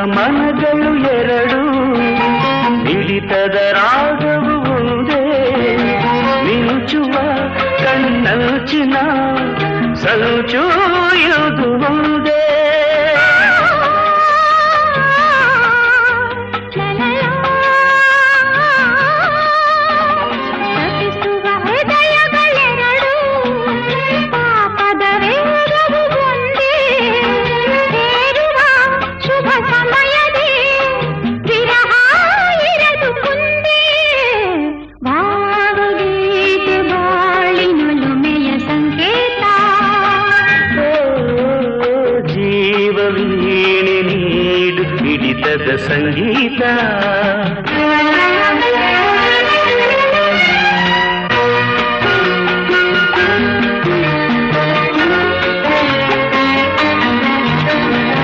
ಮನಗಳು ಎರಡು ಮಿಡಿತದ ರಾಗವು ಒಂದೇ ಮಿಂಚುವ ಕಣ್ಣಂಚಿನ ಸಂಚು ಇದು ಒಂದೇ ಸಂಗೀತ